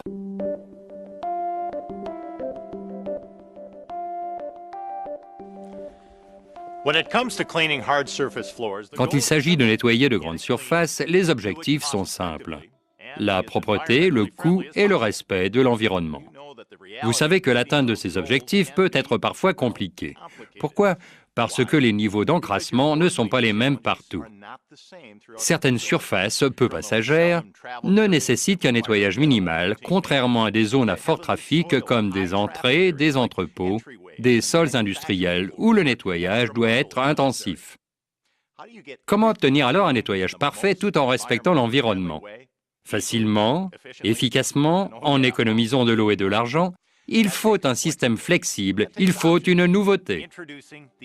Quand il s'agit de nettoyer de grandes surfaces, les objectifs sont simples. La propreté, le coût et le respect de l'environnement. Vous savez que l'atteinte de ces objectifs peut être parfois compliquée. Pourquoi? Parce que les niveaux d'encrassement ne sont pas les mêmes partout. Certaines surfaces, peu passagères, ne nécessitent qu'un nettoyage minimal, contrairement à des zones à fort trafic comme des entrées, des entrepôts, des sols industriels où le nettoyage doit être intensif. Comment obtenir alors un nettoyage parfait tout en respectant l'environnement? Facilement, efficacement, en économisant de l'eau et de l'argent, il faut un système flexible, il faut une nouveauté.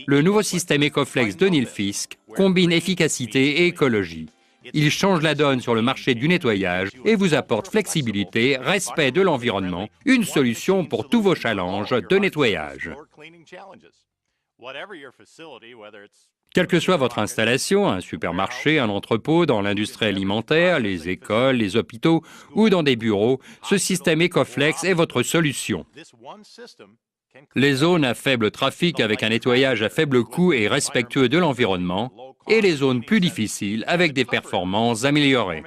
Le nouveau système Ecoflex de Nilfisk combine efficacité et écologie. Il change la donne sur le marché du nettoyage et vous apporte flexibilité, respect de l'environnement, une solution pour tous vos challenges de nettoyage. Quelle que soit votre installation, un supermarché, un entrepôt, dans l'industrie alimentaire, les écoles, les hôpitaux ou dans des bureaux, ce système Ecoflex est votre solution. Les zones à faible trafic avec un nettoyage à faible coût et respectueux de l'environnement, et les zones plus difficiles avec des performances améliorées.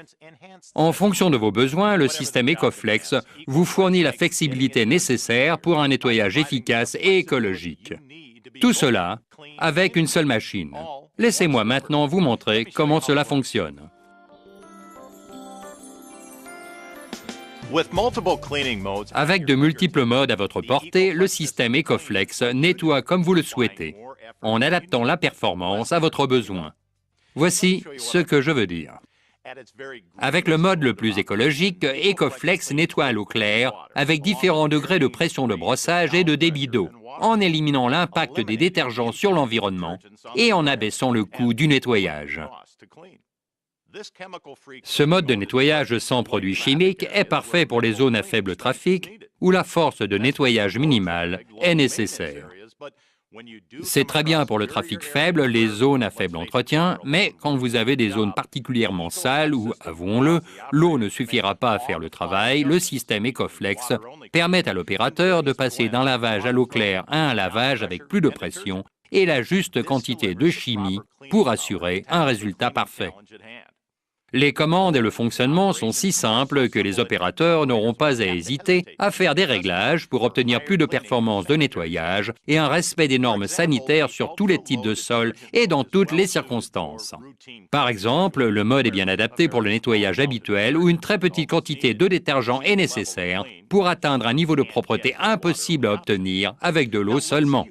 En fonction de vos besoins, le système Ecoflex vous fournit la flexibilité nécessaire pour un nettoyage efficace et écologique. Tout cela avec une seule machine. Laissez-moi maintenant vous montrer comment cela fonctionne. Avec de multiples modes à votre portée, le système Ecoflex nettoie comme vous le souhaitez, en adaptant la performance à votre besoin. Voici ce que je veux dire. Avec le mode le plus écologique, Ecoflex nettoie à l'eau claire avec différents degrés de pression de brossage et de débit d'eau, en éliminant l'impact des détergents sur l'environnement et en abaissant le coût du nettoyage. Ce mode de nettoyage sans produits chimiques est parfait pour les zones à faible trafic où la force de nettoyage minimale est nécessaire. C'est très bien pour le trafic faible, les zones à faible entretien, mais quand vous avez des zones particulièrement sales où, avouons-le, l'eau ne suffira pas à faire le travail, le système Ecoflex permet à l'opérateur de passer d'un lavage à l'eau claire à un lavage avec plus de pression et la juste quantité de chimie pour assurer un résultat parfait. Les commandes et le fonctionnement sont si simples que les opérateurs n'auront pas à hésiter à faire des réglages pour obtenir plus de performances de nettoyage et un respect des normes sanitaires sur tous les types de sols et dans toutes les circonstances. Par exemple, le mode est bien adapté pour le nettoyage habituel où une très petite quantité de détergent est nécessaire pour atteindre un niveau de propreté impossible à obtenir avec de l'eau seulement.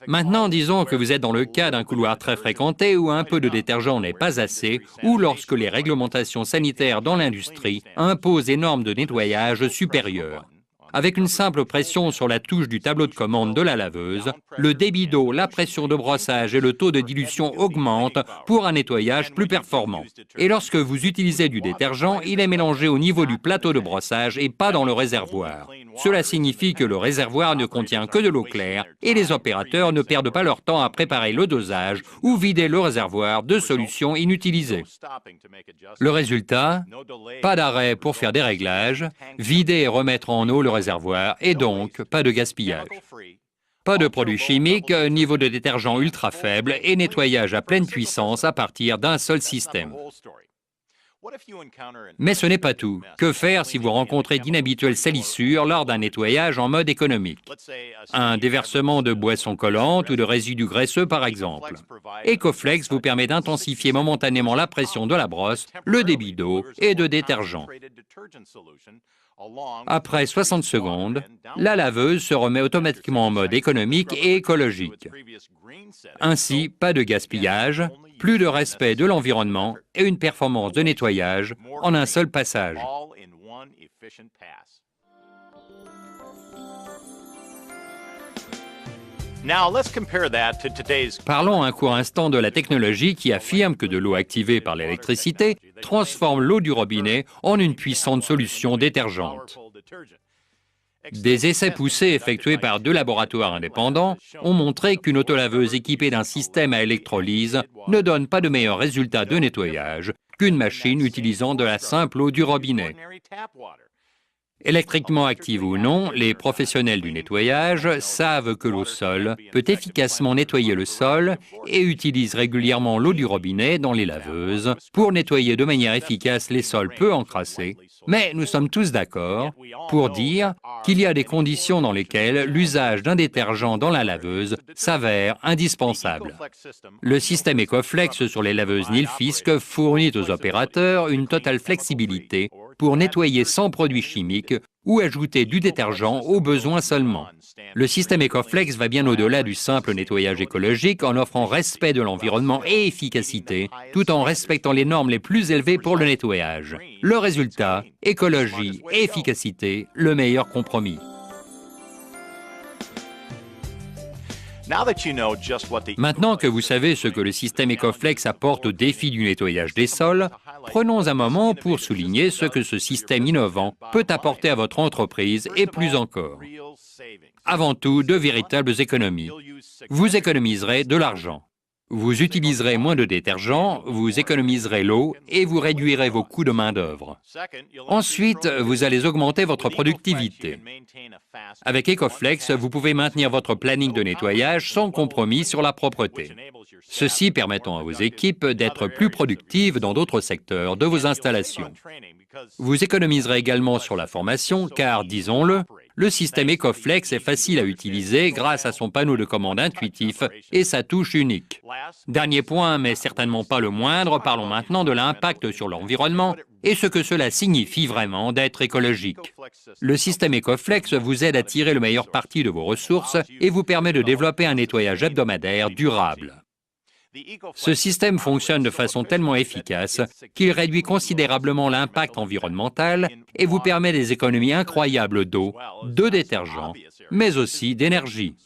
Maintenant, disons que vous êtes dans le cas d'un couloir très fréquenté où un peu de détergent n'est pas assez, ou lorsque les réglementations sanitaires dans l'industrie imposent des normes de nettoyage supérieures. Avec une simple pression sur la touche du tableau de commande de la laveuse, le débit d'eau, la pression de brossage et le taux de dilution augmentent pour un nettoyage plus performant. Et lorsque vous utilisez du détergent, il est mélangé au niveau du plateau de brossage et pas dans le réservoir. Cela signifie que le réservoir ne contient que de l'eau claire et les opérateurs ne perdent pas leur temps à préparer le dosage ou vider le réservoir de solutions inutilisées. Le résultat? Pas d'arrêt pour faire des réglages, vider et remettre en eau le réservoir et donc pas de gaspillage. Pas de produits chimiques, niveau de détergent ultra faible et nettoyage à pleine puissance à partir d'un seul système. Mais ce n'est pas tout. Que faire si vous rencontrez d'inhabituelles salissures lors d'un nettoyage en mode économique? Un déversement de boissons collantes ou de résidus graisseux par exemple. Ecoflex vous permet d'intensifier momentanément la pression de la brosse, le débit d'eau et de détergent. Après 60 secondes, la laveuse se remet automatiquement en mode économique et écologique. Ainsi, pas de gaspillage, plus de respect de l'environnement et une performance de nettoyage en un seul passage. Parlons un court instant de la technologie qui affirme que de l'eau activée par l'électricité transforme l'eau du robinet en une puissante solution détergente. Des essais poussés effectués par 2 laboratoires indépendants ont montré qu'une autolaveuse équipée d'un système à électrolyse ne donne pas de meilleurs résultats de nettoyage qu'une machine utilisant de la simple eau du robinet. Électriquement active ou non, les professionnels du nettoyage savent que l'eau seule peut efficacement nettoyer le sol et utilisent régulièrement l'eau du robinet dans les laveuses pour nettoyer de manière efficace les sols peu encrassés. Mais nous sommes tous d'accord pour dire qu'il y a des conditions dans lesquelles l'usage d'un détergent dans la laveuse s'avère indispensable. Le système Ecoflex sur les laveuses Nilfisk fournit aux opérateurs une totale flexibilité pour nettoyer sans produits chimiques ou ajouter du détergent au besoin seulement. Le système Ecoflex va bien au-delà du simple nettoyage écologique en offrant respect de l'environnement et efficacité, tout en respectant les normes les plus élevées pour le nettoyage. Le résultat, écologie et efficacité, le meilleur compromis. Maintenant que vous savez ce que le système Ecoflex apporte au défi du nettoyage des sols, prenons un moment pour souligner ce que ce système innovant peut apporter à votre entreprise et plus encore. Avant tout, de véritables économies. Vous économiserez de l'argent. Vous utiliserez moins de détergent, vous économiserez l'eau et vous réduirez vos coûts de main-d'œuvre. Ensuite, vous allez augmenter votre productivité. Avec Ecoflex, vous pouvez maintenir votre planning de nettoyage sans compromis sur la propreté. Ceci permettant à vos équipes d'être plus productives dans d'autres secteurs de vos installations. Vous économiserez également sur la formation car, disons-le, le système Ecoflex est facile à utiliser grâce à son panneau de commande intuitif et sa touche unique. Dernier point, mais certainement pas le moindre, parlons maintenant de l'impact sur l'environnement et ce que cela signifie vraiment d'être écologique. Le système Ecoflex vous aide à tirer le meilleur parti de vos ressources et vous permet de développer un nettoyage hebdomadaire durable. Ce système fonctionne de façon tellement efficace qu'il réduit considérablement l'impact environnemental et vous permet des économies incroyables d'eau, de détergents, mais aussi d'énergie.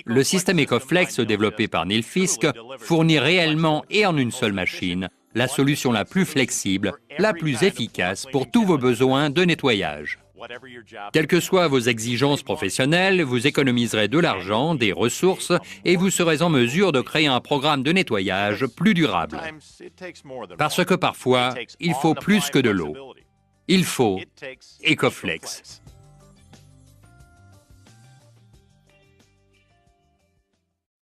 Le système Ecoflex développé par Nilfisk fournit réellement et en une seule machine la solution la plus flexible, la plus efficace pour tous vos besoins de nettoyage. Quelles que soient vos exigences professionnelles, vous économiserez de l'argent, des ressources et vous serez en mesure de créer un programme de nettoyage plus durable. Parce que parfois, il faut plus que de l'eau. Il faut Ecoflex.